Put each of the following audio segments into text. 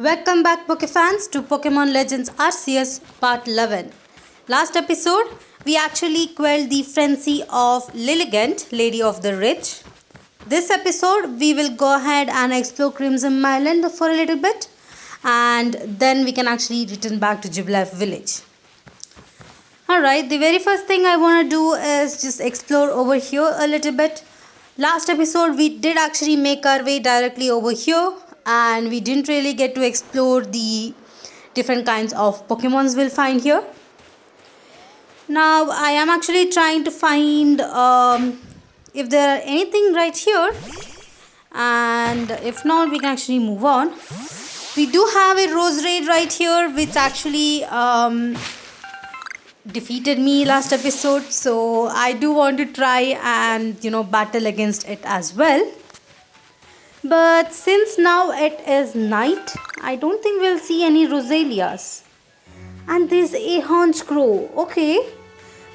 Welcome back Pokefans to Pokémon Legends Arceus Part 11. Last episode, we actually quelled the frenzy of Lilligant, Lady of the Rich. This episode, we will go ahead and explore Crimson Island for a little bit. And then we can actually return back to JUBILIFE village. Alright, the very first thing I want to do is just explore over here a little bit. Last episode, we did actually make our way directly over here. And we didn't really get to explore the different kinds of Pokemons we'll find here. Now I am actually trying to find if there are anything right here, and if not we can actually move on. We do have a Rose Raid right here which actually defeated me last episode, so I do want to try and battle against it as well. But since now it is night, I don't think we'll see any Rosalias. And there's a Honchkrow. Okay.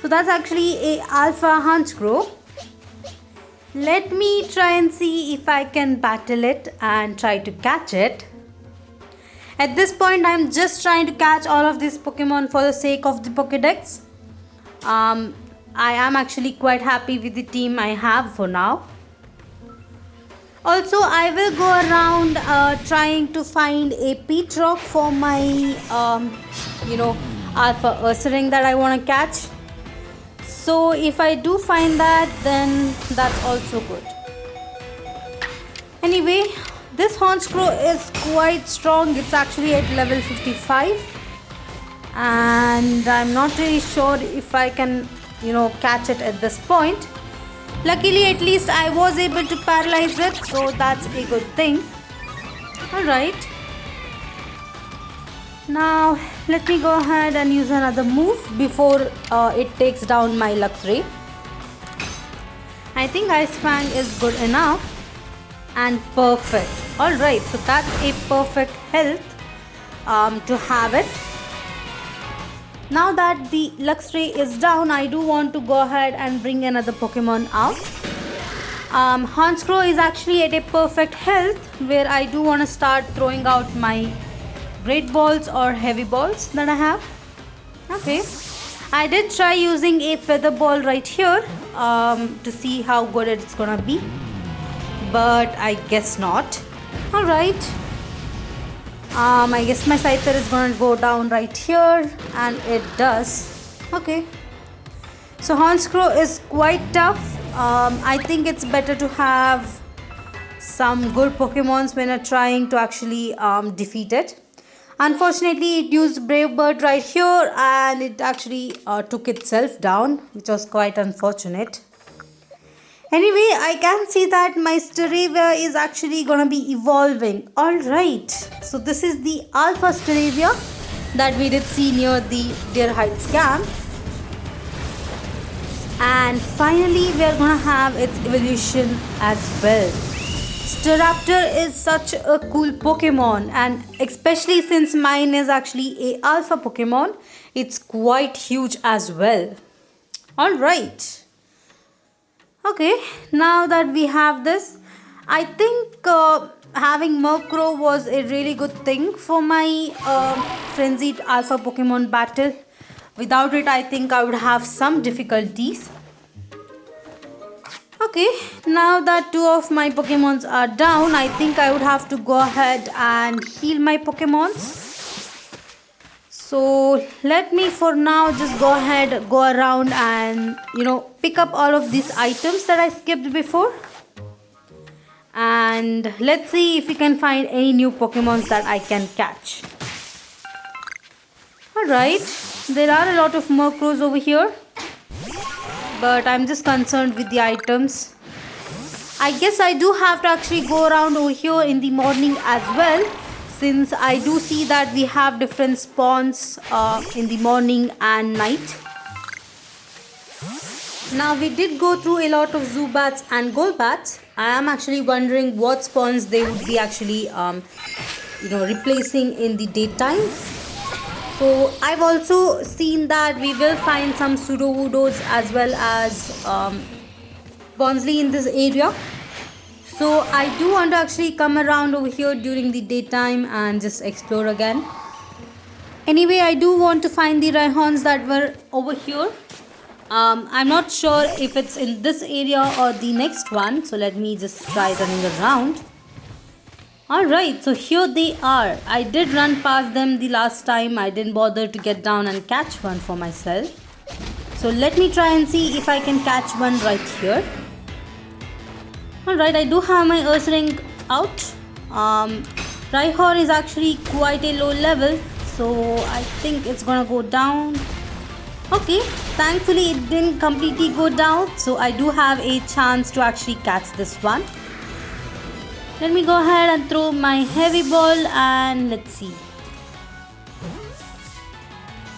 So that's actually a Alpha Honchkrow. Let me try and see if I can battle it and try to catch it. At this point, I'm just trying to catch all of these Pokemon for the sake of the Pokédex. I am actually quite happy with the team I have for now. Also, I will go around trying to find a Petrock for my, Alpha Ursaring that I want to catch. So, if I do find that, then that's also good. Anyway, this Honchkrow is quite strong. It's actually at level 55. And I'm not really sure if I can, catch it at this point. Luckily, at least I was able to paralyze it, so that's a good thing. Alright. Now, let me go ahead and use another move before it takes down my Luxray. I think Ice Fang is good enough. And perfect. Alright, so that's a perfect health to have it. Now that the Luxray is down, I do want to go ahead and bring another Pokemon out. Honchkrow is actually at a perfect health where I do want to start throwing out my Great Balls or Heavy Balls that I have. Okay. I did try using a Feather Ball right here to see how good it's gonna be. But I guess not. Alright. I guess my Scyther is going to go down right here, and it does. Okay. So Honchkrow is quite tough. I think it's better to have some good Pokemons when you're trying to actually defeat it. Unfortunately, it used Brave Bird right here, and it actually took itself down, which was quite unfortunate. Anyway, I can see that my Staravia is actually going to be evolving. Alright, so this is the Alpha Staravia that we did see near the Deer Heights camp. And finally, we are going to have its evolution as well. Staraptor is such a cool Pokemon, and especially since mine is actually a Alpha Pokemon, it's quite huge as well. Alright. Okay, now that we have this, I think having Murkrow was a really good thing for my frenzied Alpha Pokemon battle. Without it, I think I would have some difficulties. Okay, now that two of my Pokemons are down, I think I would have to go ahead and heal my Pokemons. So let me for now just go ahead, go around and pick up all of these items that I skipped before. And let's see if we can find any new Pokemons that I can catch. Alright, there are a lot of Murkrows over here. But I'm just concerned with the items. I guess I do have to actually go around over here in the morning as well, since I do see that we have different spawns in the morning and night. Now we did go through a lot of Zubats and Golbats. I am actually wondering what spawns they would be actually replacing in the daytime. So I've also seen that we will find some Sudowoodos as well as Bonsley in this area. So I do want to actually come around over here during the daytime and just explore again. Anyway, I do want to find the Raihons that were over here. I'm not sure if it's in this area or the next one. So let me just try running around. Alright, so here they are. I did run past them the last time. I didn't bother to get down and catch one for myself. So let me try and see if I can catch one right here. Alright, I do have my Ursaring out. Rhyhorn is actually quite a low level, so I think it's gonna go down. Okay, thankfully it didn't completely go down, so I do have a chance to actually catch this one. Let me go ahead and throw my heavy ball and let's see.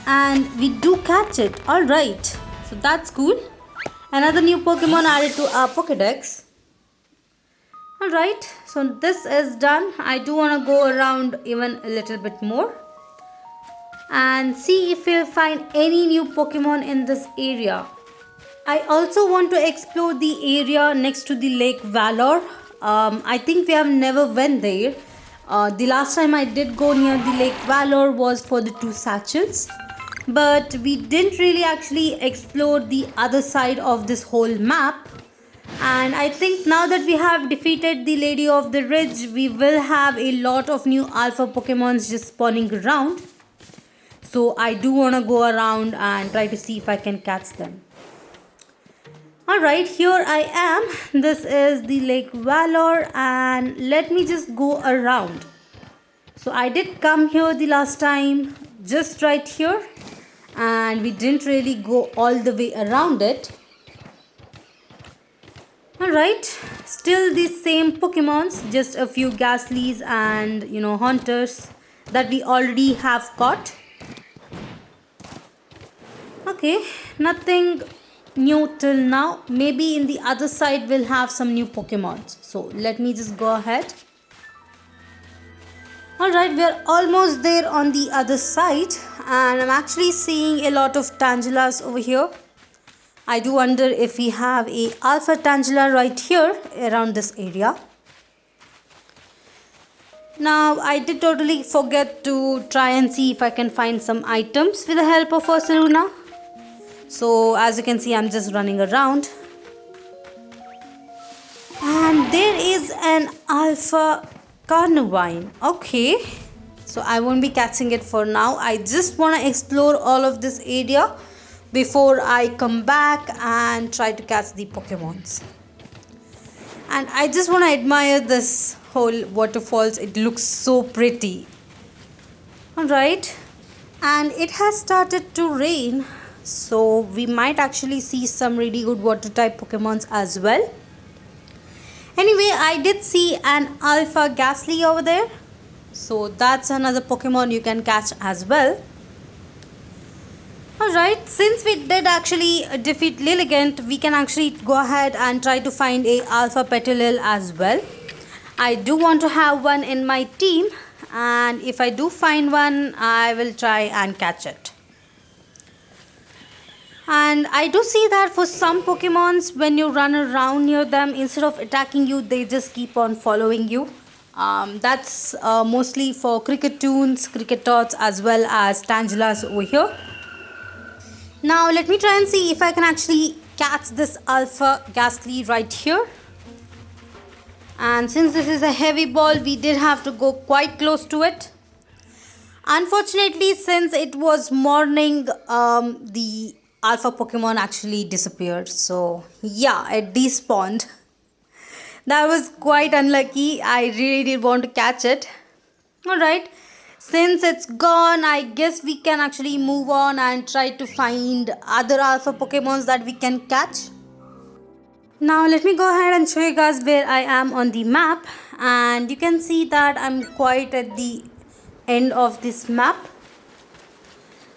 And we do catch it. Alright, so that's cool. Another new Pokemon added to our Pokédex. Alright, so this is done. I do want to go around even a little bit more and see if we'll find any new Pokemon in this area. I also want to explore the area next to the Lake Valor. I think we have never went there. The last time I did go near the Lake Valor was for the 2 satchels. But we didn't really actually explore the other side of this whole map. And I think now that we have defeated the Lady of the Ridge, we will have a lot of new Alpha Pokemons just spawning around. So I do want to go around and try to see if I can catch them. Alright, here I am. This is the Lake Valor and let me just go around. So I did come here the last time, just right here. And we didn't really go all the way around it. Alright, still the same Pokemons, just a few Ghaslys and Hunters that we already have caught. Okay, nothing new till now. Maybe in the other side we'll have some new Pokemons. So let me just go ahead. Alright, we are almost there on the other side and I'm actually seeing a lot of Tangelas over here. I do wonder if we have a Alpha Tangela right here around this area. Now I did totally forget to try and see if I can find some items with the help of Ursaluna. So as you can see, I'm just running around. And there is an Alpha Carnivale. Okay, so I won't be catching it for now. I just want to explore all of this area before I come back and try to catch the Pokemons. And I just want to admire this whole waterfalls. It looks so pretty. Alright, and it has started to rain, so we might actually see some really good water type Pokemons as well. Anyway, I did see an Alpha Ghastly over there, so that's another Pokemon you can catch as well. Alright, since we did actually defeat Lilligant, we can actually go ahead and try to find a Alpha Petilil as well. I do want to have one in my team, and if I do find one, I will try and catch it. And I do see that for some Pokemons, when you run around near them, instead of attacking you, they just keep on following you. That's mostly for Cricketoons, Cricketots, as well as Tangelas over here. Now let me try and see if I can actually catch this Alpha Ghastly right here. And since this is a heavy ball, we did have to go quite close to it. Unfortunately, since it was morning, the Alpha Pokemon actually disappeared. So yeah, it despawned. That was quite unlucky. I really did want to catch it. Alright. Since it's gone, I guess we can actually move on and try to find other Alpha Pokemons that we can catch. Now let me go ahead and show you guys where I am on the map. And you can see that I'm quite at the end of this map.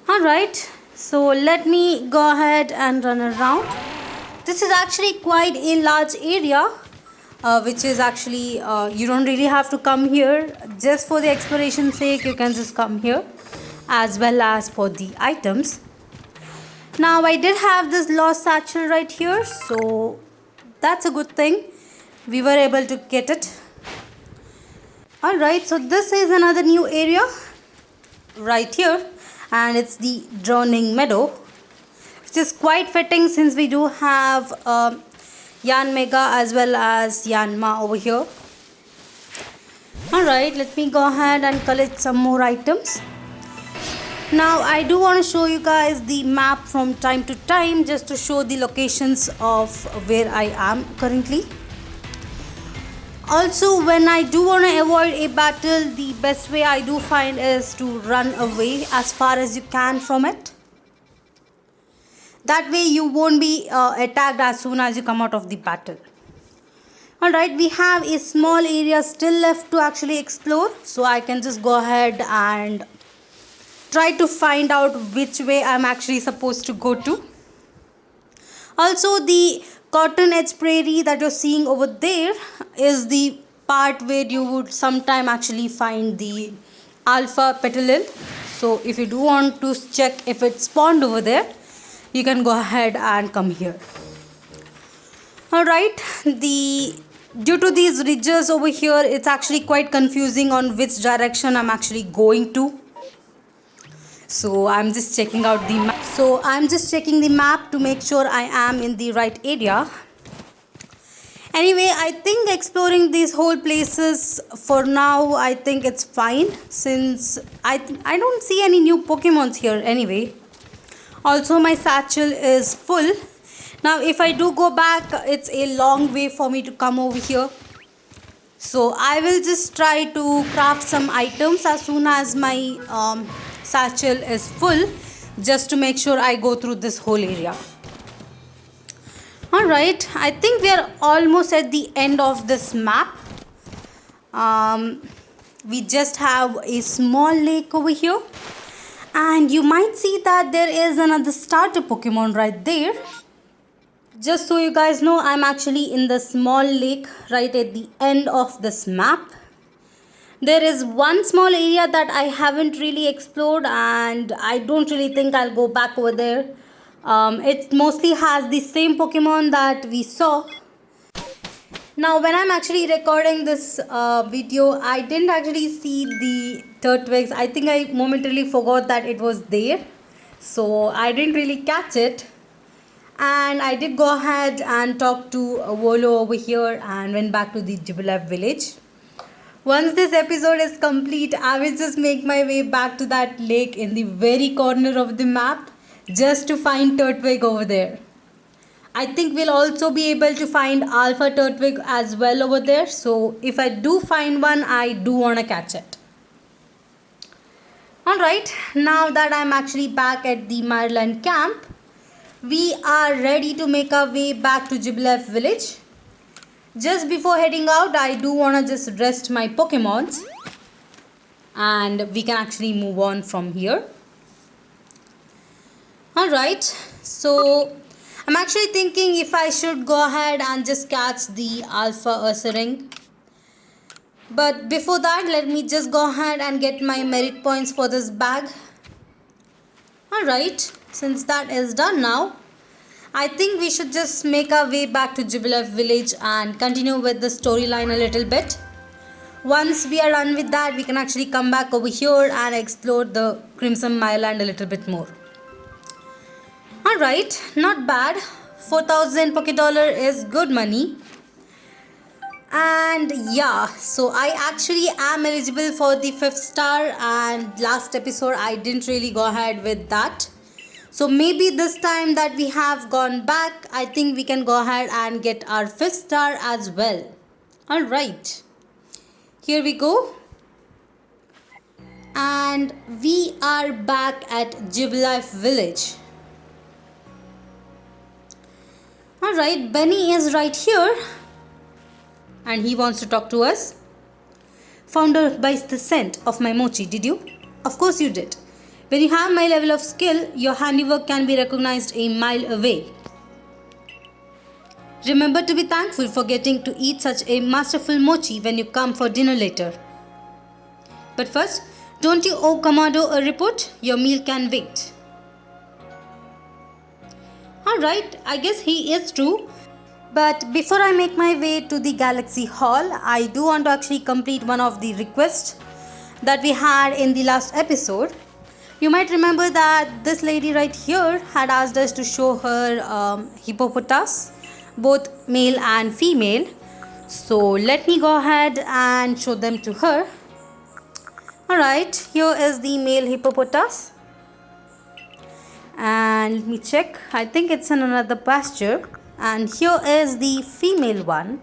Alright, so let me go ahead and run around. This is actually quite a large area. Which is actually, you don't really have to come here. Just for the exploration sake, you can just come here, as well as for the items. Now I did have this lost satchel right here, so that's a good thing. we were able to get it. Alright, so this is another new area right here, and it's the Drowning Meadow, which is quite fitting since we do have Yanmega as well as Yanma over here. Alright, let me go ahead and collect some more items. Now I do want to show you guys the map from time to time just to show the locations of where I am currently. Also, when I do want to avoid a battle, the best way I do find is to run away as far as you can from it. That way you won't be attacked as soon as you come out of the battle. Alright, we have a small area still left to actually explore. So I can just go ahead and try to find out which way I'm actually supposed to go to. Also, the cotton edge prairie that you're seeing over there is the part where you would sometime actually find the alpha petalil. So if you do want to check if it spawned over there, you can go ahead and come here. Alright, due to these ridges over here, it's actually quite confusing on which direction I'm actually going to. So I'm just checking out the map. So I'm just checking the map to make sure I am in the right area. Anyway, I think exploring these whole places for now, I think it's fine since I don't see any new Pokemons here anyway. Also, my satchel is full. Now if I do go back, it's a long way for me to come over here. So I will just try to craft some items as soon as my satchel is full, just to make sure I go through this whole area. Alright, I think we are almost at the end of this map. We just have a small lake over here, and you might see that there is another starter Pokemon right there. Just so you guys know, I'm actually in the small lake right at the end of this map. There is one small area that I haven't really explored, and I don't really think I'll go back over there. It mostly has the same Pokemon that we saw. Now when I'm actually recording this video, I didn't actually see the Turtwig. I think I momentarily forgot that it was there, so I didn't really catch it. And I did go ahead and talk to Volo over here and went back to the JUBILIFE village. Once this episode is complete, I will just make my way back to that lake in the very corner of the map just to find Turtwig over there. I think we'll also be able to find Alpha Turtwig as well over there. So if I do find one, I do want to catch it. Alright, now that I'm actually back at the Maryland camp, we are ready to make our way back to JUBILIFE village. Just before heading out, I do want to just rest my Pokemons, and we can actually move on from here. Alright, so I'm actually thinking if I should go ahead and just catch the Alpha Ursaring. But before that, let me just go ahead and get my merit points for this bag. Alright, since that is done now, I think we should just make our way back to JUBILIFE village and continue with the storyline a little bit. Once we are done with that, we can actually come back over here and explore the Crimson Mireland a little bit more. Alright, not bad. 4,000 Pokédollar is good money. And yeah, so I actually am eligible for the 5th star, and last episode I didn't really go ahead with that. So maybe this time that we have gone back, I think we can go ahead and get our 5th star as well. Alright, here we go. And we are back at JUBILIFE village. Alright, Benny is right here, and he wants to talk to us. Found out by the scent of my mochi, did you? Of course you did. When you have my level of skill, your handiwork can be recognized a mile away. Remember to be thankful for getting to eat such a masterful mochi when you come for dinner later. But first, don't you owe Kamado a report? Your meal can wait. Alright, I guess he is true. But before I make my way to the Galaxy Hall, I do want to actually complete one of the requests that we had in the last episode. You might remember that this lady right here had asked us to show her hippopotas, both male and female. So let me go ahead and show them to her. Alright, here is the male hippopotas. And let me check. I think it's in another pasture. And here is the female one.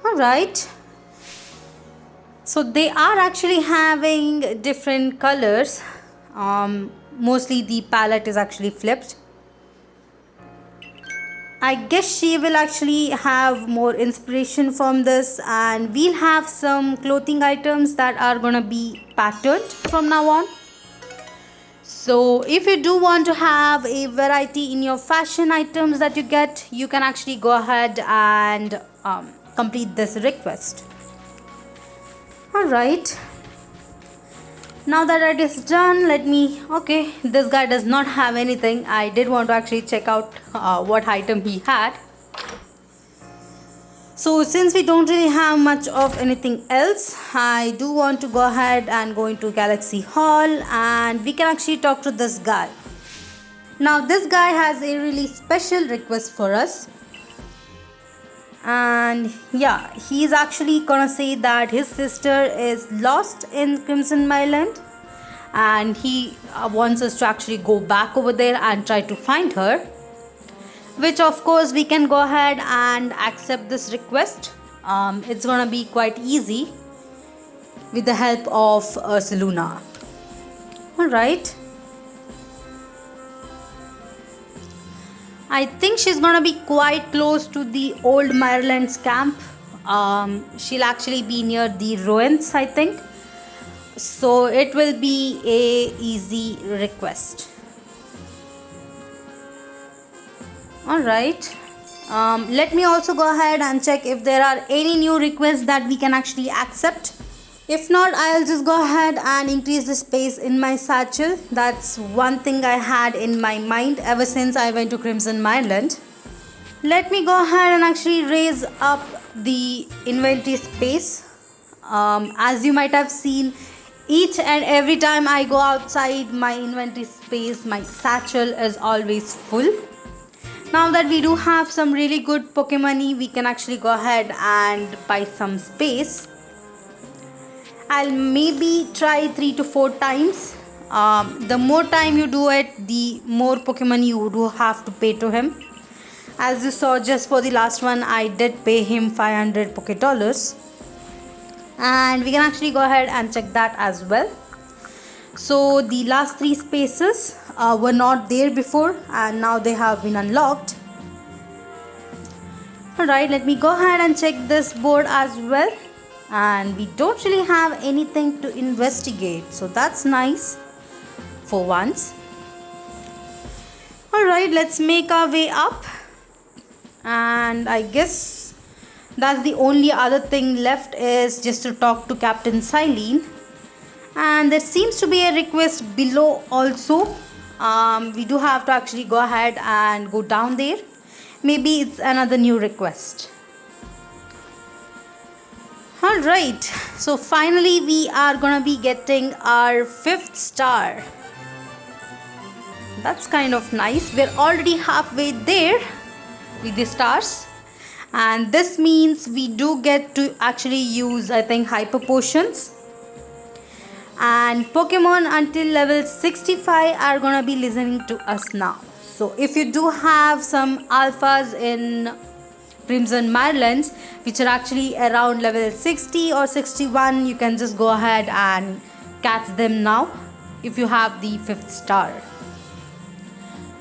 Alright. So they are actually having different colors. Mostly the palette is actually flipped. I guess she will actually have more inspiration from this, and we'll have some clothing items that are gonna be patterned from now on. So if you do want to have a variety in your fashion items that you get, you can actually go ahead and complete this request. Alright, now that it is done, okay, this guy does not have anything. I did want to actually check out what item he had. So since we don't really have much of anything else, I do want to go ahead and go into Galaxy Hall, and we can actually talk to this guy. Now this guy has a really special request for us. And yeah, he's actually gonna say that his sister is lost in Crimson Island, and he wants us to actually go back over there and try to find her. Which of course we can go ahead and accept this request. It's gonna be quite easy with the help of Seluna. Alright. I think she's gonna be quite close to the old Maryland's camp. She'll actually be near the ruins, I think. So it will be a easy request. Alright. Let me also go ahead and check if there are any new requests that we can actually accept. If not, I'll just go ahead and increase the space in my satchel. That's one thing I had in my mind ever since I went to Crimson Island. Let me go ahead and actually raise up the inventory space. As you might have seen, each and every time I go outside my inventory space, my satchel is always full. Now that we do have some really good Pokemon, we can actually go ahead and buy some space. I'll maybe try 3 to 4 times. The more time you do it, the more Pokemon you do have to pay to him. As you saw, just for the last one, I did pay him 500 Poké Dollars. And we can actually go ahead and check that as well. So the last 3 spaces were not there before, and now they have been unlocked. Alright, let me go ahead and check this board as well. And we don't really have anything to investigate, so that's nice for once. Alright, let's make our way up. And I guess that's the only other thing left, is just to talk to Captain Silene. And there seems to be a request below also. We do have to actually go ahead and go down there. Maybe it's another new request. Alright, so finally we are gonna be getting our 5th star. That's kind of nice. We're already halfway there with the stars. And this means we do get to actually use, I think, hyper potions. And Pokemon until level 65 are gonna be listening to us now. So if you do have some alphas in Crimson Islands, which are actually around level 60 or 61, you can just go ahead and catch them now if you have the 5th star.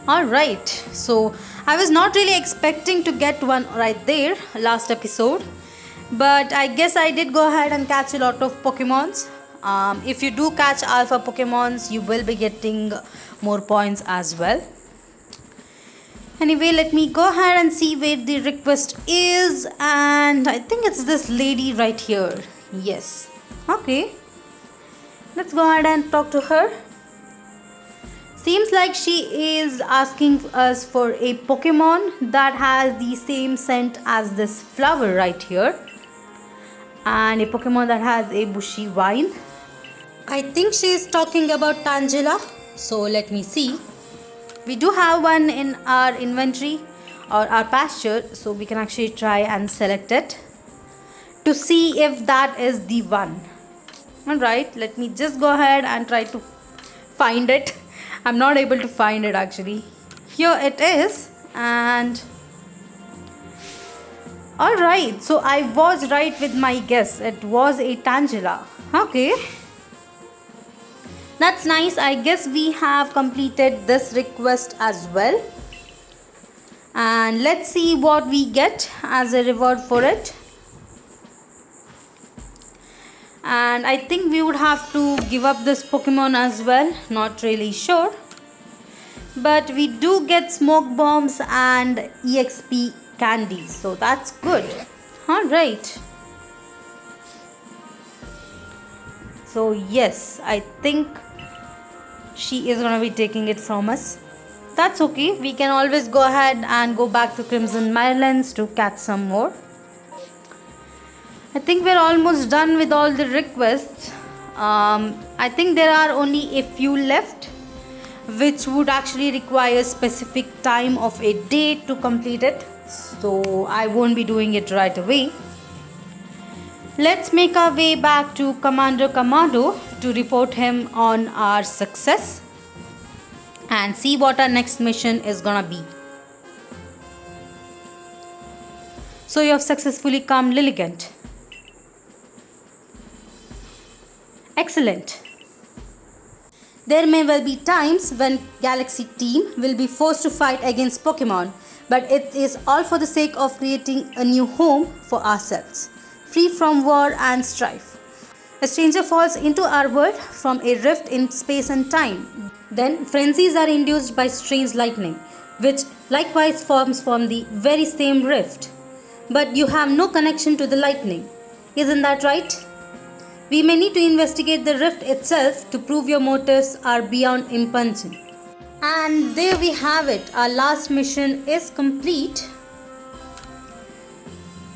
Alright, so I was not really expecting to get one right there last episode, but I guess I did go ahead and catch a lot of Pokemons. If you do catch alpha Pokemons, you will be getting more points as well. Anyway, let me go ahead and see where the request is, and I think it's this lady right here. Yes. Okay. Let's go ahead and talk to her. Seems like she is asking us for a Pokemon that has the same scent as this flower right here. And a Pokemon that has a bushy vine. I think she is talking about Tangela. So let me see. We do have one in our inventory or our pasture. So we can actually try and select it to see if that is the one. Alright, let me just go ahead and try to find it. I'm not able to find it actually. Here it is. And alright, so I was right with my guess. It was a Tangela. Okay. That's nice. I guess we have completed this request as well. And let's see what we get as a reward for it. And I think we would have to give up this Pokemon as well. Not really sure. But we do get smoke bombs and EXP candies. So that's good. Alright. So yes, I think she is going to be taking it from us. That's okay. We can always go ahead and go back to Crimson Meadowlands to catch some more. I think we're almost done with all the requests. I think there are only a few left, which would actually require specific time of a day to complete it. So I won't be doing it right away. Let's make our way back to Commander Kamado to report him on our success and see what our next mission is gonna be. So you have successfully calmed Lilligant. Excellent. There may well be times when Galaxy team will be forced to fight against Pokemon, but it is all for the sake of creating a new home for ourselves, free from war and strife. A stranger falls into our world from a rift in space and time. Then frenzies are induced by strange lightning, which likewise forms from the very same rift. But you have no connection to the lightning. Isn't that right? We may need to investigate the rift itself to prove your motives are beyond impungent. And there we have it. Our last mission is complete.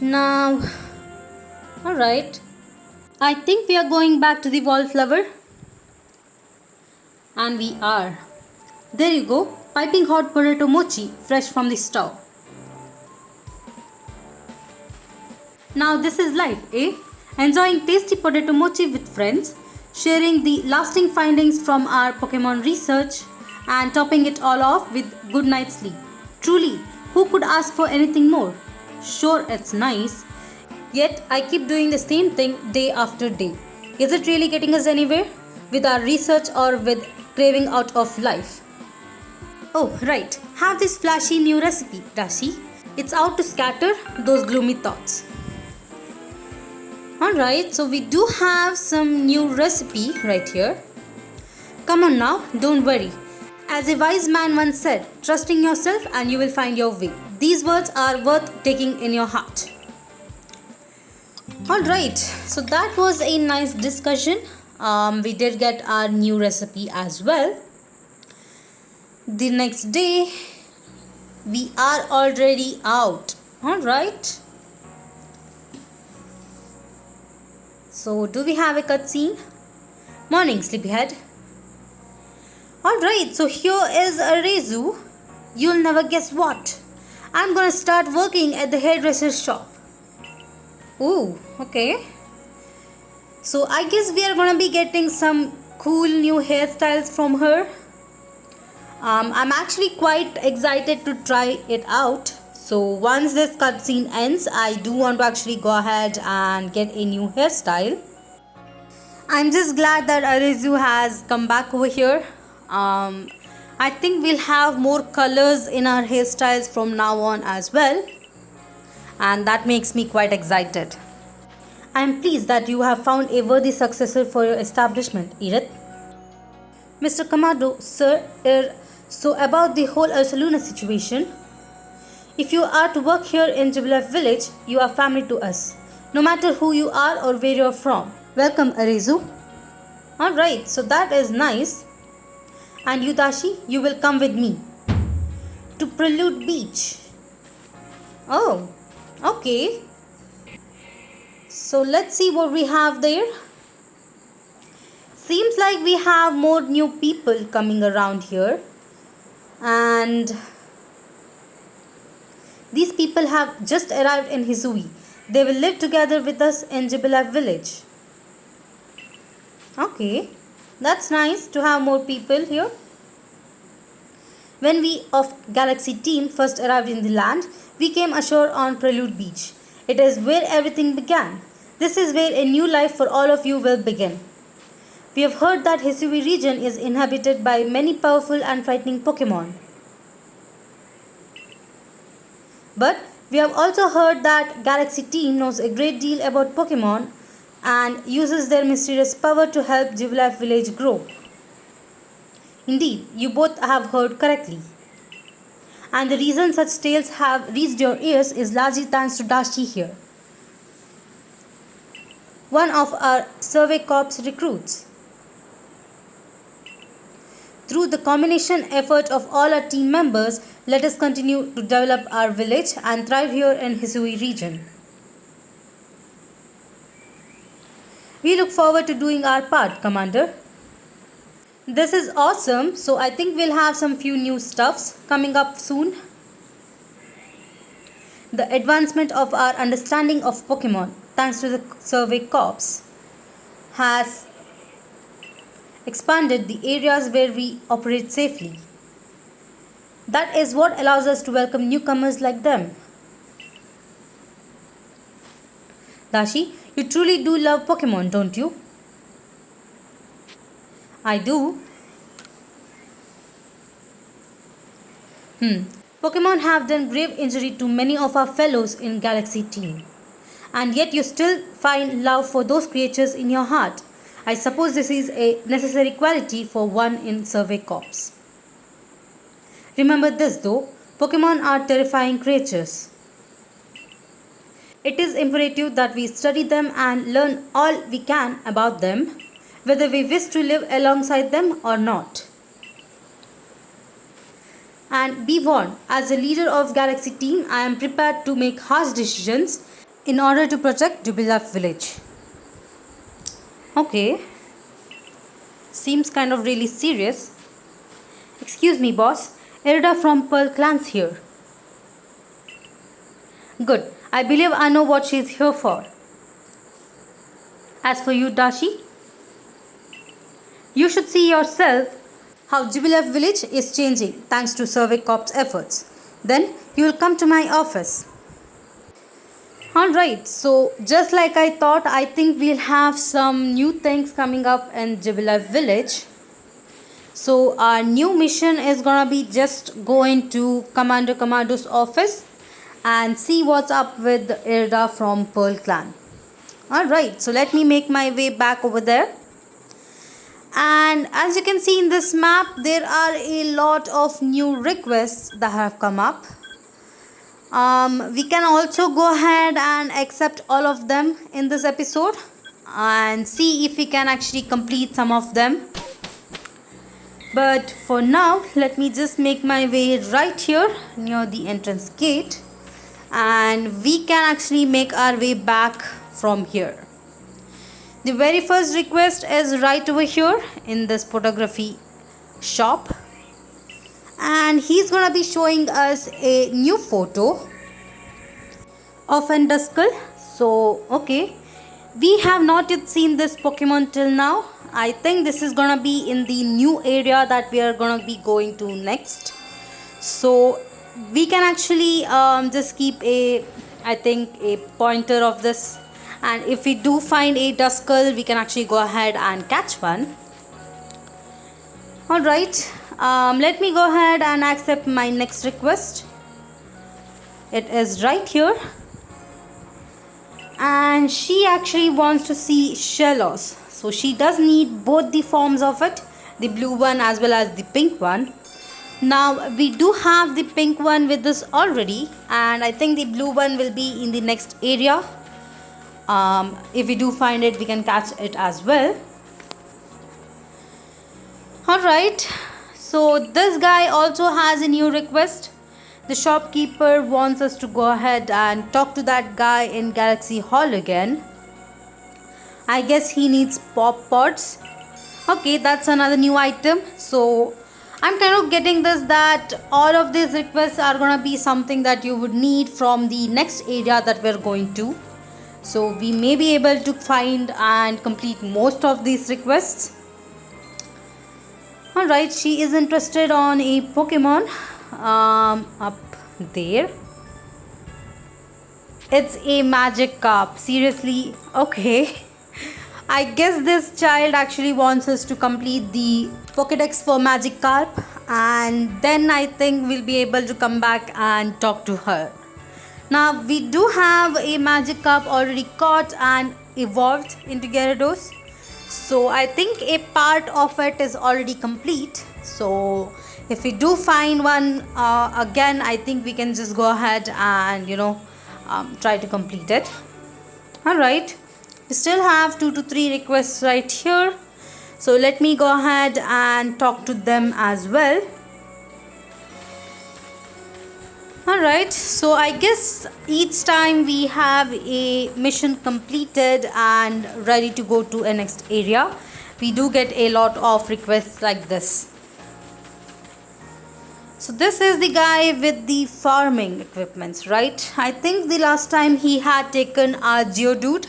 Now, alright. I think we are going back to the wallflower. And we are. There you go. Piping hot potato mochi fresh from the stove. Now this is life, eh? Enjoying tasty potato mochi with friends, sharing the lasting findings from our Pokemon research, and topping it all off with good night's sleep. Truly, who could ask for anything more? Sure, it's nice. Yet, I keep doing the same thing day after day. Is it really getting us anywhere? With our research or with craving out of life? Oh, right. Have this flashy new recipe, Dashi. It's out to scatter those gloomy thoughts. Alright, so we do have some new recipe right here. Come on now, don't worry. As a wise man once said, trust in yourself and you will find your way. These words are worth taking in your heart. Alright, so that was a nice discussion. We did get our new recipe as well. The next day, we are already out. Alright. So, do we have a cutscene? Morning, sleepyhead. Alright, so here is a Rezu. You'll never guess what. I'm gonna start working at the hairdresser's shop. Ooh, okay. So, I guess we are gonna be getting some cool new hairstyles from her. I'm actually quite excited to try it out. So once this cutscene ends, I do want to actually go ahead and get a new hairstyle. I'm just glad that Arizu has come back over here. I think we'll have more colors in our hairstyles from now on as well. And that makes me quite excited. I'm pleased that you have found a worthy successor for your establishment, Edith. Mr. Kamado, sir, so about the whole Ursaluna situation. If you are to work here in JUBILIFE village, you are family to us, no matter who you are or where you are from. Welcome, Arizu. Alright, so that is nice. And you, Dashi, you will come with me to Prelude Beach. Oh, okay. So let's see what we have there. Seems like we have more new people coming around here. And these people have just arrived in Hisui. They will live together with us in JUBILIFE village. Okay, that's nice to have more people here. When we of Galaxy team first arrived in the land, we came ashore on Prelude Beach. It is where everything began. This is where a new life for all of you will begin. We have heard that Hisui region is inhabited by many powerful and frightening Pokémon. But we have also heard that Galaxy team knows a great deal about Pokémon and uses their mysterious power to help JUBILIFE village grow. Indeed, you both have heard correctly. And the reason such tales have reached your ears is largely thanks to Dashi here, one of our Survey Corps recruits. Through the combination effort of all our team members, let us continue to develop our village and thrive here in Hisui region. We look forward to doing our part, Commander. This is awesome, so I think we'll have some few new stuffs coming up soon. The advancement of our understanding of Pokemon, thanks to the Survey Corps, has expanded the areas where we operate safely. That is what allows us to welcome newcomers like them. Dashi, you truly do love Pokemon, don't you? I do. Pokemon have done grave injury to many of our fellows in Galaxy team. And yet you still find love for those creatures in your heart. I suppose this is a necessary quality for one in Survey Corps. Remember this though, Pokemon are terrifying creatures. It is imperative that we study them and learn all we can about them, whether we wish to live alongside them or not. And be warned, as a leader of Galaxy team, I am prepared to make harsh decisions in order to protect JUBILIFE village. Okay. Seems kind of really serious. Excuse me, boss. Erida from Pearl Clans here. Good. I believe I know what she is here for. As for you, Dashi, you should see yourself how JUBILIFE village is changing thanks to Survey Corps efforts. Then you will come to my office. Alright, so just like I thought, I think we'll have some new things coming up in JUBILIFE village. So our new mission is gonna be just go into Commander Commando's office and see what's up with Erida from Pearl Clan. Alright, so let me make my way back over there. And as you can see in this map, there are a lot of new requests that have come up. We can also go ahead and accept all of them in this episode and see if we can actually complete some of them. But for now, let me just make my way right here near the entrance gate, and we can actually make our way back from here. The very first request is right over here in this photography shop, and he's gonna be showing us a new photo of Duskull. So okay, we have not yet seen this Pokemon till now. I think this is gonna be in the new area that we are gonna be going to next. So we can actually just keep a pointer of this, and if we do find a Duskull, we can actually go ahead and catch one. Alright, let me go ahead and accept my next request. It is right here, and she actually wants to see Shellos. So she does need both the forms of it, the blue one as well as the pink one. Now we do have the pink one with us already, and I think the blue one will be in the next area. If we do find it, we can catch it as well. Alright, So this guy also has a new request. The shopkeeper wants us to go ahead and talk to that guy in Galaxy Hall again. I guess he needs pop pods. Okay, that's another new item. So I'm kind of getting this that all of these requests are gonna be something that you would need from the next area that we're going to. So we may be able to find and complete most of these requests. Alright, she is interested on a Pokemon up there. It's a Magikarp. Seriously? Okay. I guess this child actually wants us to complete the Pokédex for Magikarp, and then I think we'll be able to come back and talk to her. Now we do have a Magikarp already caught and evolved into Gyarados. So I think a part of it is already complete. So if we do find one again, I think we can just go ahead and try to complete it. Alright, we still have 2 to 3 requests right here. So let me go ahead and talk to them as well. Alright, so I guess each time we have a mission completed and ready to go to a next area, we do get a lot of requests like this. So this is the guy with the farming equipments, right? I think the last time he had taken our Geodude,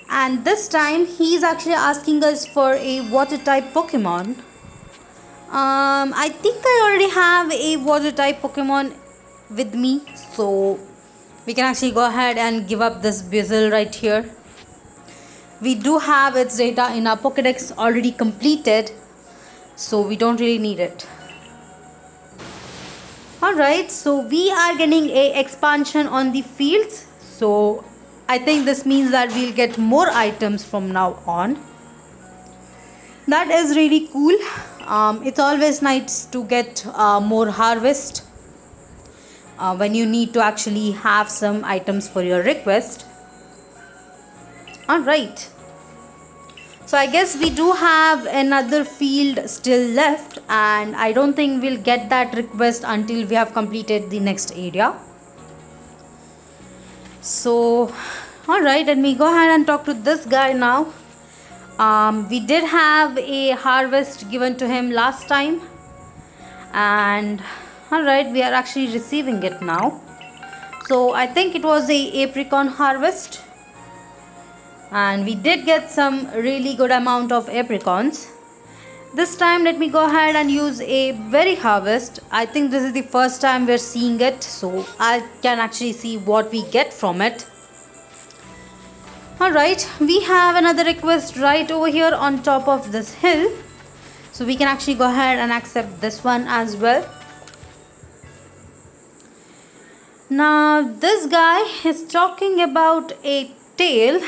and this time he's actually asking us for a water type Pokemon. I think I already have a water type Pokemon with me, so we can actually go ahead and give up this Bizzle right here. We do have its data in our Pokédex already completed, so we don't really need it. Alright, so we are getting a expansion on the fields, so I think this means that we'll get more items from now on. That is really cool. It's always nice to get more harvest when you need to actually have some items for your request. Alright, so I guess we do have another field still left, and I don't think we'll get that request until we have completed the next area. So alright, let me go ahead and talk to this guy now. We did have a harvest given to him last time, and alright, we are actually receiving it now. So I think it was a Apricon Harvest, and we did get some really good amount of apricons. This time let me go ahead and use a berry harvest. I think this is the first time we're seeing it, so I can actually see what we get from it. Alright, we have another request right over here on top of this hill, so we can actually go ahead and accept this one as well. Now this guy is talking about a tail.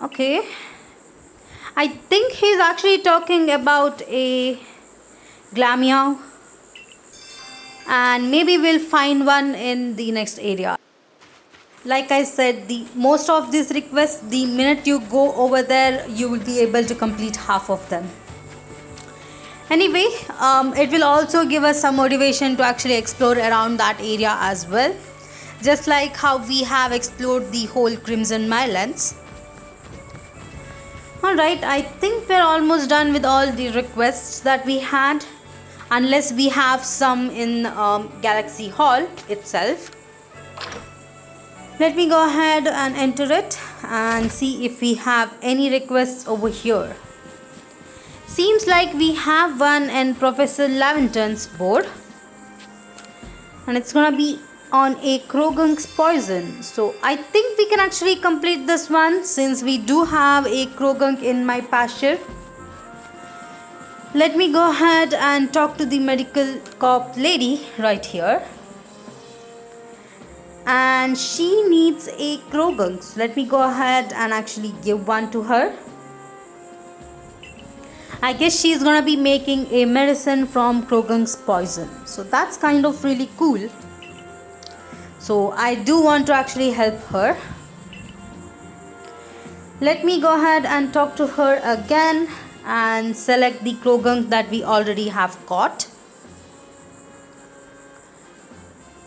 Okay, I think he's actually talking about a Glameow, and maybe we'll find one in the next area. Like I said, most of these requests, the minute you go over there, you will be able to complete half of them. Anyway, it will also give us some motivation to actually explore around that area as well, just like how we have explored the whole Crimson Mylands. Alright, I think we're almost done with all the requests that we had, unless we have some in Galaxy Hall itself. Let me go ahead and enter it and see if we have any requests over here. Seems like we have one in Professor Laventon's board, and it's gonna be on a Krogank's poison. So I think we can actually complete this one since we do have a Krogank in my pasture. Let me go ahead and talk to the medical cop lady right here, and she needs a Krogank. So let me go ahead and actually give one to her. I guess she's gonna be making a medicine from Krogank's poison, so that's kind of really cool. So I do want to actually help her. Let me go ahead and talk to her again, and select the Krogank that we already have got.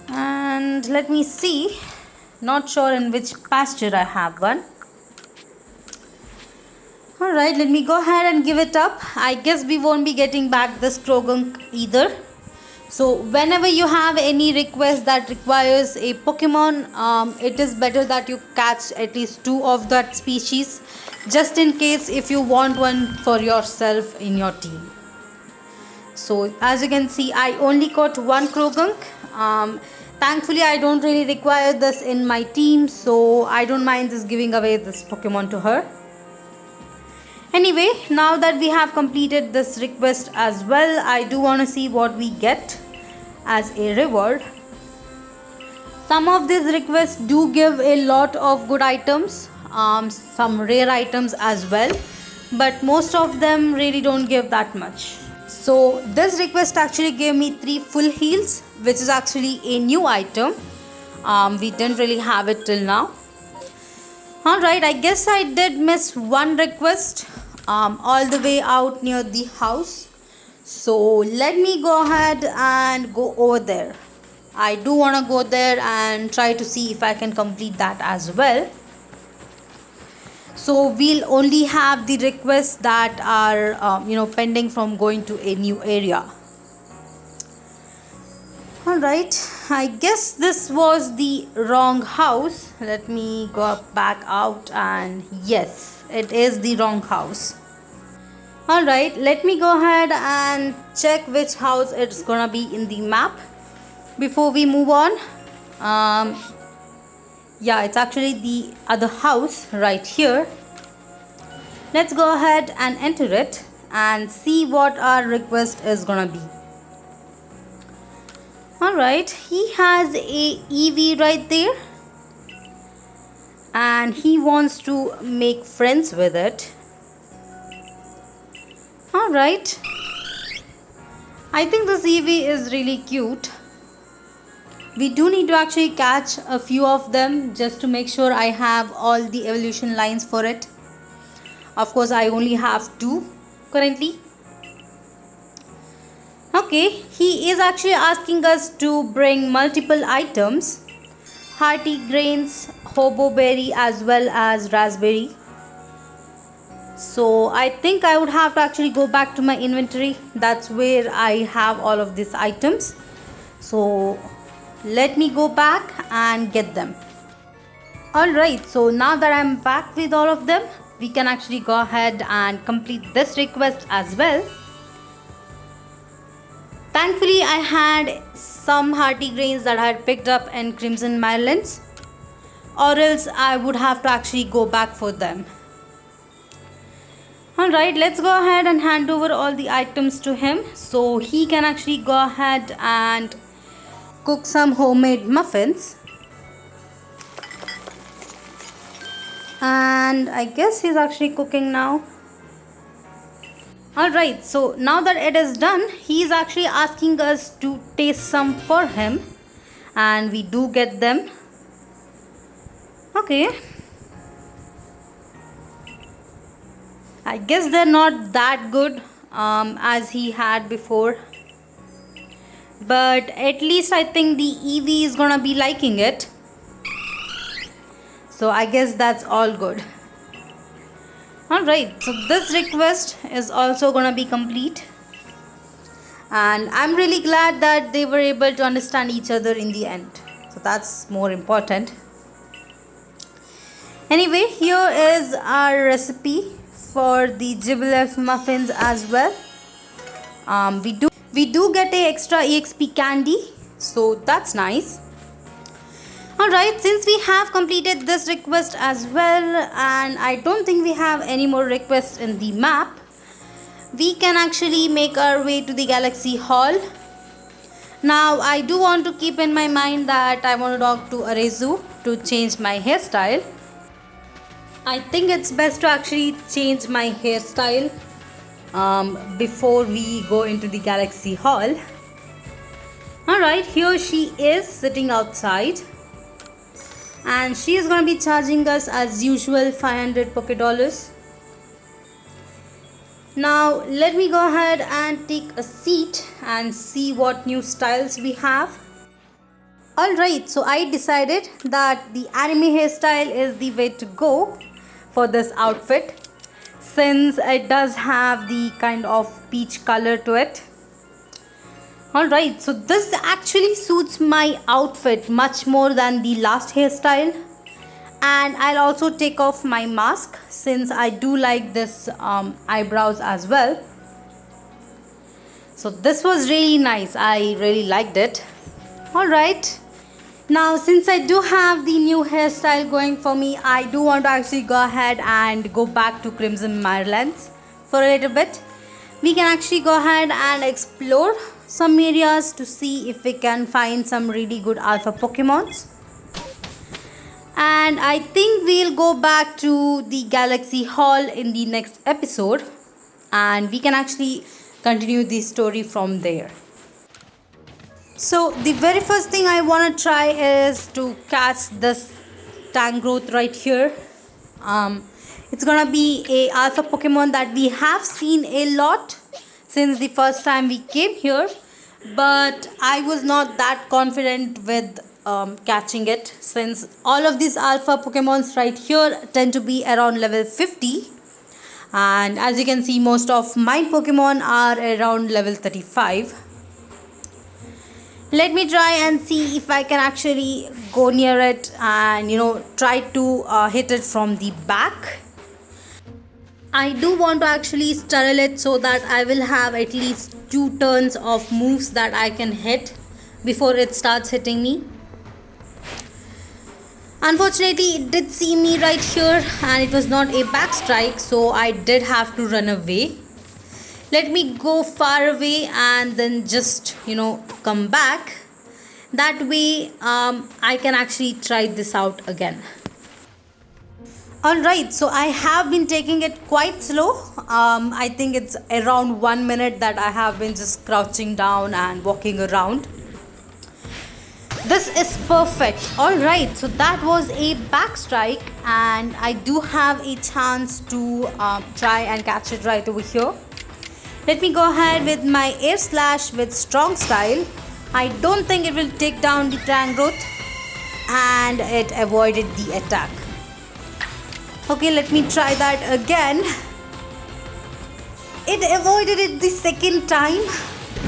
And let me see, not sure in which pasture I have one. Alright, let me go ahead and give it up. I guess we won't be getting back this Krogank either. So whenever you have any request that requires a Pokemon, it is better that you catch at least 2 of that species, just in case if you want one for yourself in your team. So as you can see, I only caught one Krogank. Thankfully, I don't really require this in my team, so I don't mind just giving away this Pokemon to her. Anyway, now that we have completed this request as well, I do want to see what we get as a reward. Some of these requests do give a lot of good items, some rare items as well, but most of them really don't give that much. So this request actually gave me 3 full heals, which is actually a new item. We didn't really have it till now. Alright, I guess I did miss one request all the way out near the house. So let me go ahead and go over there. I do want to go there and try to see if I can complete that as well. So we'll only have the requests that are pending from going to a new area. Alright, I guess this was the wrong house. Let me go back out, and yes, it is the wrong house. Alright, let me go ahead and check which house it's gonna be in the map before we move on. Yeah, it's actually the other house right here. Let's go ahead and enter it and see what our request is gonna be. Alright, he has a EV right there and he wants to make friends with it. Alright, I think this EV is really cute. We do need to actually catch a few of them just to make sure I have all the evolution lines for it. Of course, I only have 2 currently. Okay, he is actually asking us to bring multiple items. Hearty grains, hobo berry as well as raspberry. So I think I would have to actually go back to my inventory. That's where I have all of these items. So let me go back and get them. Alright, so now that I'm back with all of them, we can actually go ahead and complete this request as well. Thankfully, I had some hearty grains that I had picked up in Crimson Marylands, or else I would have to actually go back for them. Alright, let's go ahead and hand over all the items to him so he can actually go ahead and cook some homemade muffins. And I guess he's actually cooking now. Alright, so now that it is done, he is actually asking us to taste some for him, and we do get them. Okay, I guess they're not that good as he had before, but at least I think the EV is gonna be liking it. So I guess that's all good. Alright, so this request is also gonna be complete. And I'm really glad that they were able to understand each other in the end. So that's more important. Anyway, here is our recipe for the JUBILIFE muffins as well. We do get a extra EXP candy, so that's nice. Alright, since we have completed this request as well, and I don't think we have any more requests in the map, we can actually make our way to the Galaxy Hall. Now, I do want to keep in my mind that I want to talk to Arezu to change my hairstyle. I think it's best to actually change my hairstyle before we go into the Galaxy Hall. Alright, here she is sitting outside. And she is going to be charging us as usual 500 Poké Dollars. Now let me go ahead and take a seat and see what new styles we have. Alright, so I decided that the anime hairstyle is the way to go for this outfit, since it does have the kind of peach color to it. Alright, so this actually suits my outfit much more than the last hairstyle. And I'll also take off my mask since I do like this eyebrows as well. So this was really nice. I really liked it. Alright. Now since I do have the new hairstyle going for me, I do want to actually go ahead and go back to Crimson Meadowlands for a little bit. We can actually go ahead and explore some areas to see if we can find some really good alpha Pokemons. And I think we'll go back to the Galaxy Hall in the next episode, and we can actually continue the story from there. So the very first thing I want to try is to catch this Tangrowth right here. It's gonna be a alpha Pokemon that we have seen a lot since the first time we came here, but I was not that confident with catching it, since all of these alpha Pokemons right here tend to be around level 50, and as you can see most of my Pokemon are around level 35. Let me try and see if I can actually go near it and try to hit it from the back. I do want to actually startle it so that I will have at least 2 turns of moves that I can hit before it starts hitting me. Unfortunately, it did see me right here and it was not a back strike, so I did have to run away. Let me go far away and then just come back. That way I can actually try this out again. Alright, so I have been taking it quite slow. I think it's around 1 minute that I have been just crouching down and walking around. This is perfect. Alright, so that was a back strike and I do have a chance to try and catch it right over here. Let me go ahead with my air slash with strong style. I don't think it will take down the Tangrowth, and it avoided the attack. Okay, let me try that again. It avoided it the second time.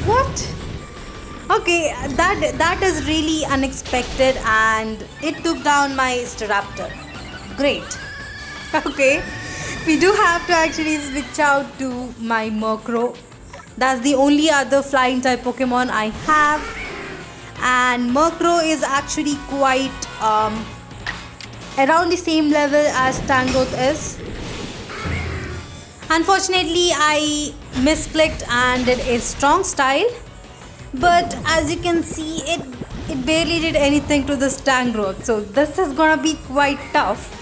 What? Okay, that is really unexpected, and it took down my Staraptor. Great. Okay, we do have to actually switch out to my Murkrow. That's the only other flying type Pokemon I have, and Murkrow is actually quite around the same level as Tangrowth is. Unfortunately, I misclicked and did a strong style, but as you can see, it barely did anything to this Tangrowth, so this is gonna be quite tough.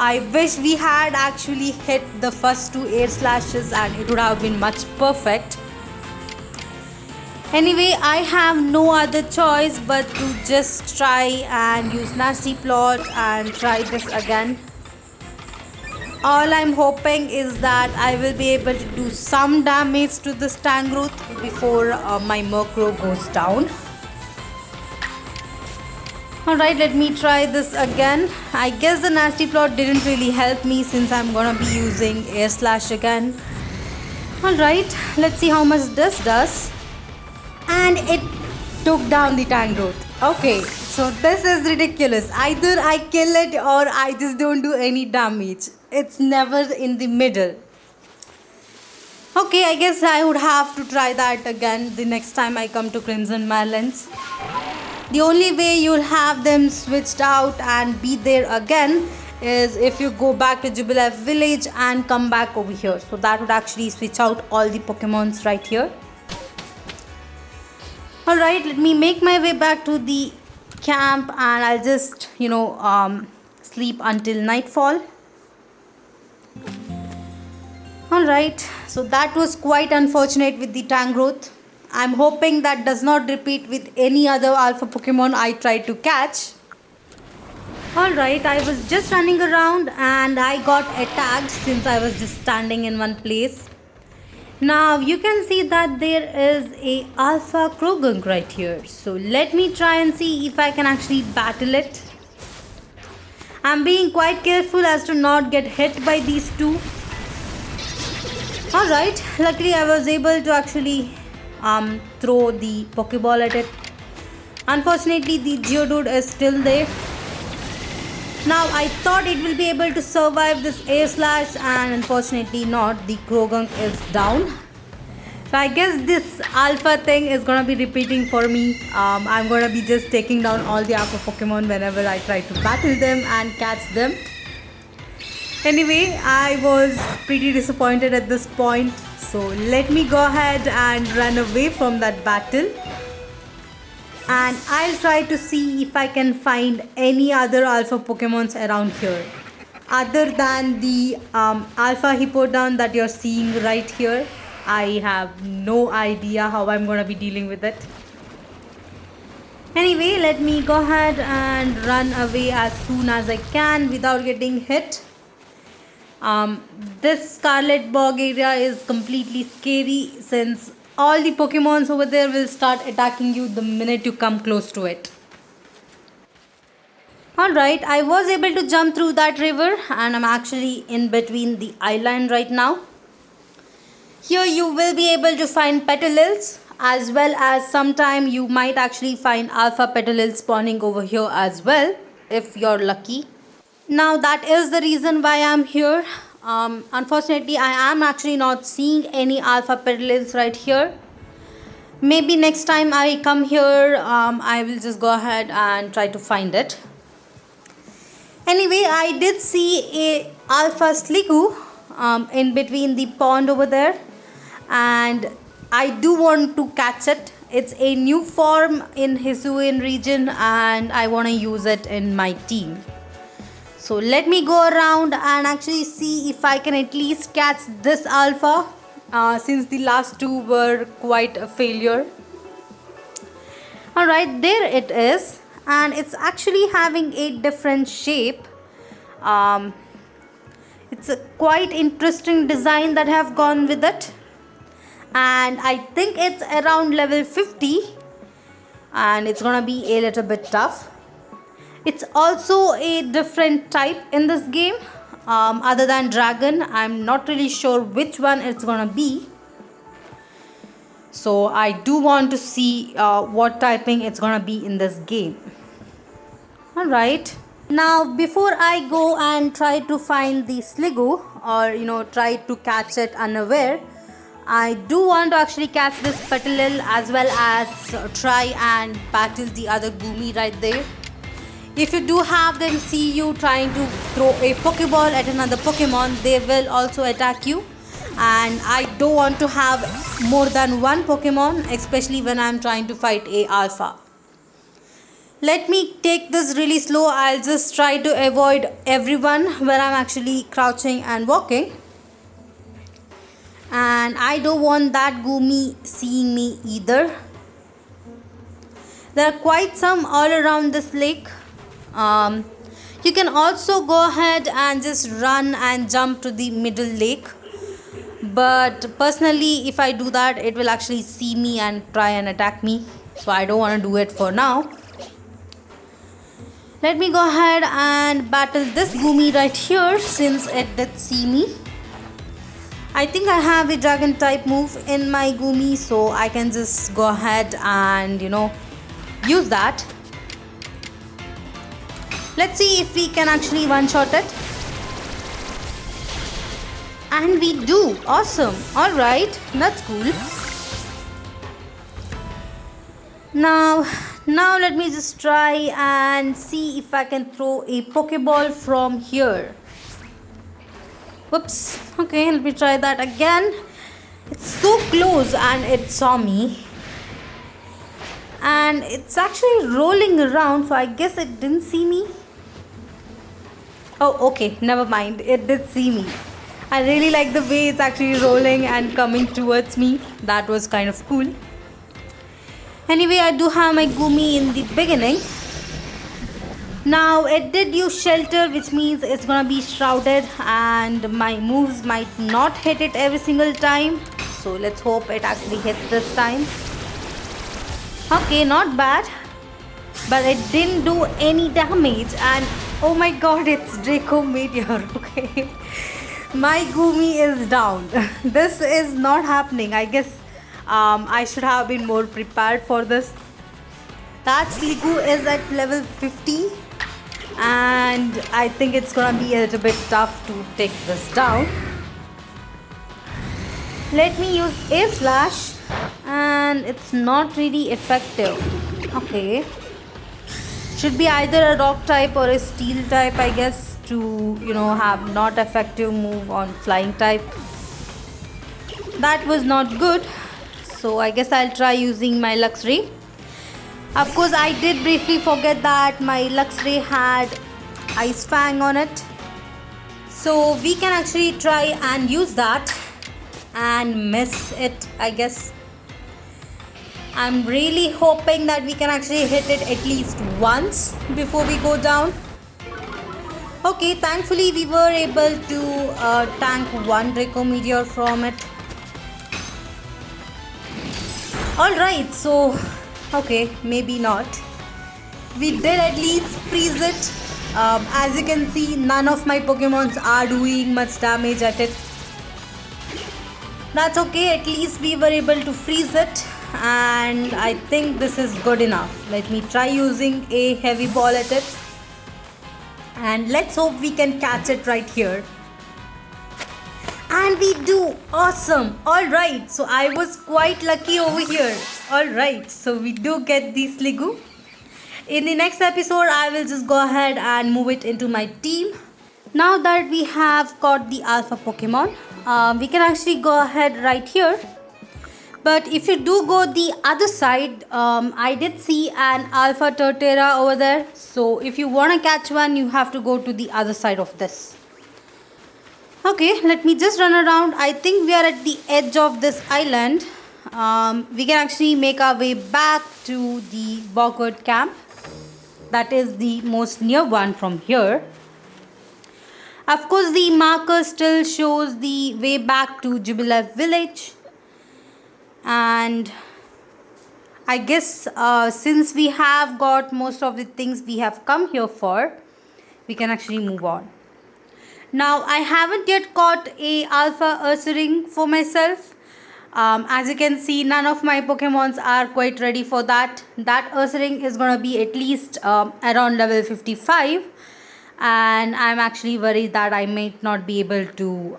I wish we had actually hit the first 2 air slashes and it would have been much perfect. Anyway, I have no other choice but to just try and use Nasty Plot and try this again. All I'm hoping is that I will be able to do some damage to this Tangrowth before my Murkrow goes down. Alright, let me try this again. I guess the Nasty Plot didn't really help me since I'm gonna be using Air Slash again. Alright, let's see how much this does. And it took down the Tangrowth. Okay, so this is ridiculous. Either I kill it or I just don't do any damage. It's never in the middle. Okay, I guess I would have to try that again the next time I come to Crimson Meadowlands. The only way you'll have them switched out and be there again is if you go back to JUBILIFE village and come back over here. So that would actually switch out all the Pokemons right here. Alright, let me make my way back to the camp and I'll just, sleep until nightfall. Alright, so that was quite unfortunate with the Tangrowth. I'm hoping that does not repeat with any other alpha Pokemon I tried to catch. Alright, I was just running around and I got attacked since I was just standing in one place. Now you can see that there is a alpha Krogank right here. So let me try and see if I can actually battle it. I'm being quite careful as to not get hit by these two. Alright, luckily I was able to actually throw the Pokeball at it. Unfortunately, the Geodude is still there. Now I thought it will be able to survive this air slash, and unfortunately not. The Krogank is down. So I guess this alpha thing is gonna be repeating for me. I'm gonna be just taking down all the alpha Pokemon whenever I try to battle them and catch them. Anyway, I was pretty disappointed at this point. So let me go ahead and run away from that battle. And I'll try to see if I can find any other alpha Pokemons around here. Other than the alpha Hippowdon that you're seeing right here. I have no idea how I'm going to be dealing with it. Anyway, let me go ahead and run away as soon as I can without getting hit. This Scarlet Bog area is completely scary since all the Pokemons over there will start attacking you the minute you come close to it. Alright, I was able to jump through that river and I'm actually in between the island right now. Here you will be able to find Petalils, as well as sometime you might actually find Alpha Petalil spawning over here as well if you're lucky. Now that is the reason why I'm here. Unfortunately, I am actually not seeing any Alpha Petalils right here. Maybe next time I come here, I will just go ahead and try to find it. Anyway, I did see a Alpha Sliggoo in between the pond over there. And I do want to catch it. It's a new form in Hisui region and I want to use it in my team. So let me go around and actually see if I can at least catch this alpha since the last two were quite a failure. Alright, there it is, and it's actually having a different shape. It's a quite interesting design that have gone with it. And I think it's around level 50 and it's gonna be a little bit tough. It's also a different type in this game other than dragon. I'm not really sure which one it's gonna be, so I do want to see what typing it's gonna be in this game. Alright, now before I go and try to find the Sliggoo or try to catch it unaware, I do want to actually catch this Petalil as well as try and battle the other Goomy right there. If you do have them see you trying to throw a Pokeball at another Pokemon, they will also attack you. And I don't want to have more than one Pokemon, especially when I'm trying to fight a Alpha. Let me take this really slow. I'll just try to avoid everyone when I'm actually crouching and walking. And I don't want that Goomy seeing me either. There are quite some all around this lake. You can also go ahead and just run and jump to the middle lake. But personally, if I do that, it will actually see me and try and attack me. So I don't want to do it for now. Let me go ahead and battle this Goomy right here since it did see me. I think I have a dragon type move in my Goomy, so I can just go ahead and use that. Let's see if we can actually one-shot it. And we do. Awesome. Alright, that's cool. Now let me just try and see if I can throw a Pokeball from here. Whoops. Okay, let me try that again. It's so close and it saw me. And it's actually rolling around, so I guess it didn't see me. Oh, okay, never mind. It did see me. I really like the way it's actually rolling and coming towards me. That was kind of cool. Anyway, I do have my Goomy in the beginning. Now it did use shelter, which means it's gonna be shrouded and my moves might not hit it every single time. So let's hope it actually hits this time. Okay, not bad. But it didn't do any damage. And oh my god, it's Draco Meteor. Okay. My Gumi is down. This is not happening. I guess I should have been more prepared for this. That Sliggoo is at level 50. And I think it's gonna be a little bit tough to take this down. Let me use Air Slash, and it's not really effective. Okay, should be either a rock type or a steel type, I guess, to have not effective move on flying type. That was not good, so I guess I'll try using my Luxray. Of course, I did briefly forget that my Luxray had Ice Fang on it. So we can actually try and use that and miss it, I guess. I'm really hoping that we can actually hit it at least once before we go down. Okay, thankfully we were able to tank one Draco Meteor from it. Alright, so okay, maybe not. We did at least freeze it. As you can see, none of my Pokemons are doing much damage at it. That's okay, at least we were able to freeze it, and I think this is good enough. Let me try using a heavy ball at it, and let's hope we can catch it right here. And we do! Awesome! Alright, so I was quite lucky over here. Alright, so we do get the Sliggoo. In the next episode, I will just go ahead and move it into my team. Now that we have caught the alpha Pokemon, we can actually go ahead right here. But if you do go the other side, I did see an alpha Torterra over there. So if you want to catch one, you have to go to the other side of this. Okay, let me just run around. I think we are at the edge of this island. We can actually make our way back to the Bogwood camp. That is the most near one from here. Of course, the marker still shows the way back to JUBILIFE village. And I guess since we have got most of the things we have come here for, we can actually move on. Now, I haven't yet caught a alpha Ursaring for myself. As you can see, none of my Pokemons are quite ready for that. That Ursaring is going to be at least around level 55. And I'm actually worried that I might not be able to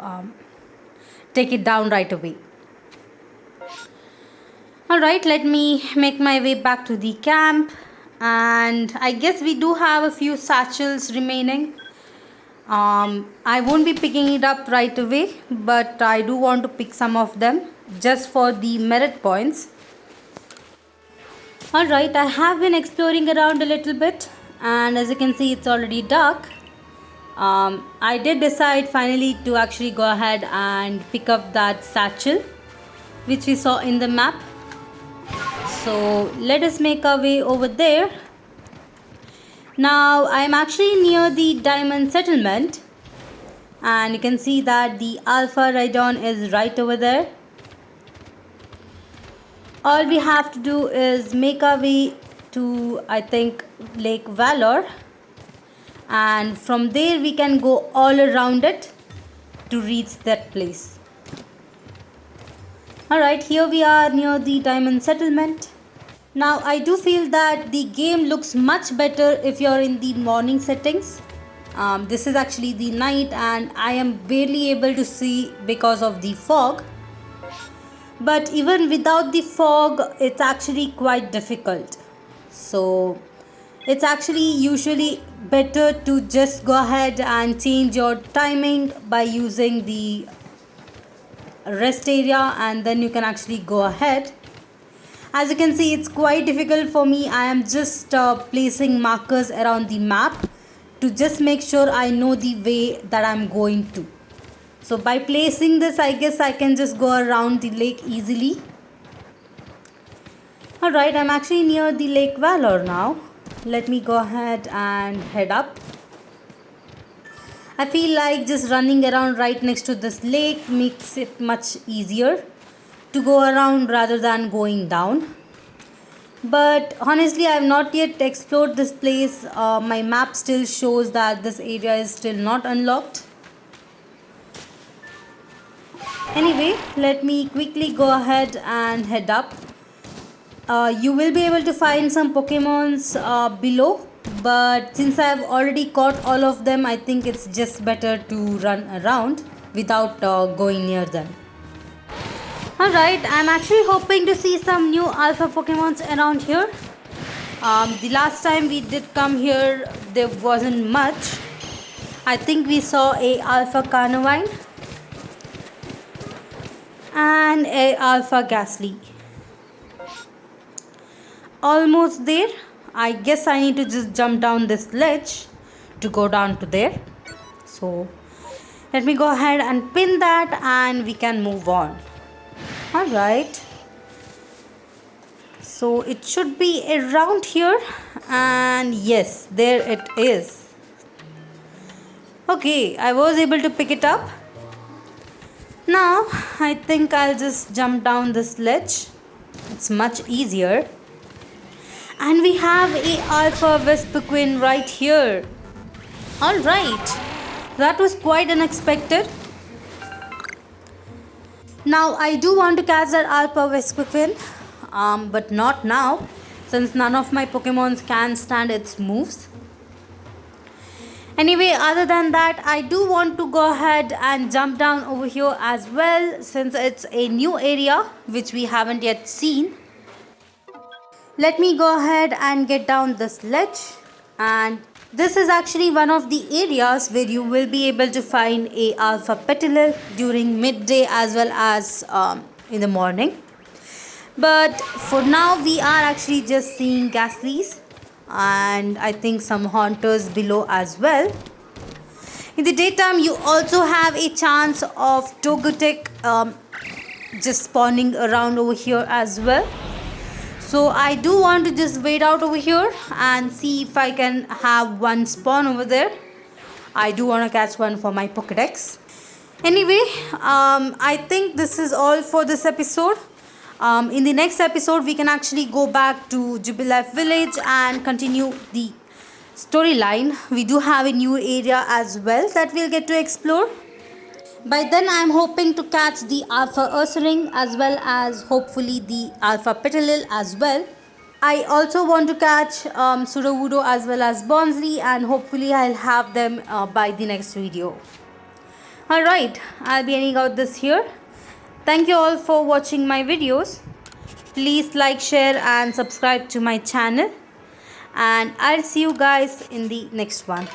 take it down right away. Alright, let me make my way back to the camp. And I guess we do have a few satchels remaining. I won't be picking it up right away, but I do want to pick some of them just for the merit points. Alright, I have been exploring around a little bit, and as you can see, it's already dark. I did decide finally to actually go ahead and pick up that satchel which we saw in the map. So let us make our way over there. Now I am actually near the diamond settlement, and you can see that the alpha Rhydon is right over there. All we have to do is make our way to, I think, Lake Valor, and from there we can go all around it to reach that place. Alright, here we are near the diamond settlement. Now I do feel that the game looks much better if you're in the morning settings. This is actually the night and I am barely able to see because of the fog. But even without the fog, it's actually quite difficult. So it's actually usually better to just go ahead and change your timing by using the rest area, and then you can actually go ahead. As you can see, it's quite difficult for me. I am just placing markers around the map to just make sure I know the way that I'm going to. So by placing this, I guess I can just go around the lake easily. Alright, I'm actually near the Lake Valor now. Let me go ahead and head up. I feel like just running around right next to this lake makes it much easier. to go around rather than going down. But honestly, I have not yet explored this place. My map still shows that this area is still not unlocked. Anyway, let me quickly go ahead and head up. You will be able to find some Pokemons below, but since I have already caught all of them, I think it's just better to run around without going near them. Alright, I'm actually hoping to see some new Alpha Pokemons around here. The last time we did come here, there wasn't much. I think we saw a Alpha Carnivale and a Alpha Ghastly. Almost there. I guess I need to just jump down this ledge to go down to there. So let me go ahead and pin that and we can move on. Alright. So it should be around here, and yes, there it is. Okay, I was able to pick it up. Now I think I'll just jump down this ledge. It's much easier. And we have a Alpha Vespiquen right here. Alright, that was quite unexpected. Now I do want to catch that Alpha Vespiquen, but not now, since none of my Pokemons can stand its moves. Anyway, other than that, I do want to go ahead and jump down over here as well, since it's a new area which we haven't yet seen. Let me go ahead and get down this ledge, and this is actually one of the areas where you will be able to find a Alpha Petilil during midday as well as in the morning. But for now we are actually just seeing Ghastlys and I think some Haunters below as well. In the daytime you also have a chance of Togetic just spawning around over here as well. So I do want to just wait out over here and see if I can have one spawn over there. I do want to catch one for my Pokédex. Anyway, I think this is all for this episode. In the next episode, we can actually go back to JUBILIFE village and continue the storyline. We do have a new area as well that we'll get to explore. By then, I'm hoping to catch the Alpha Ursaring as well as hopefully the Alpha Petilil as well. I also want to catch Sudowoodo as well as Bonsly, and hopefully I'll have them by the next video. Alright, I'll be ending out this here. Thank you all for watching my videos. Please like, share and subscribe to my channel. And I'll see you guys in the next one.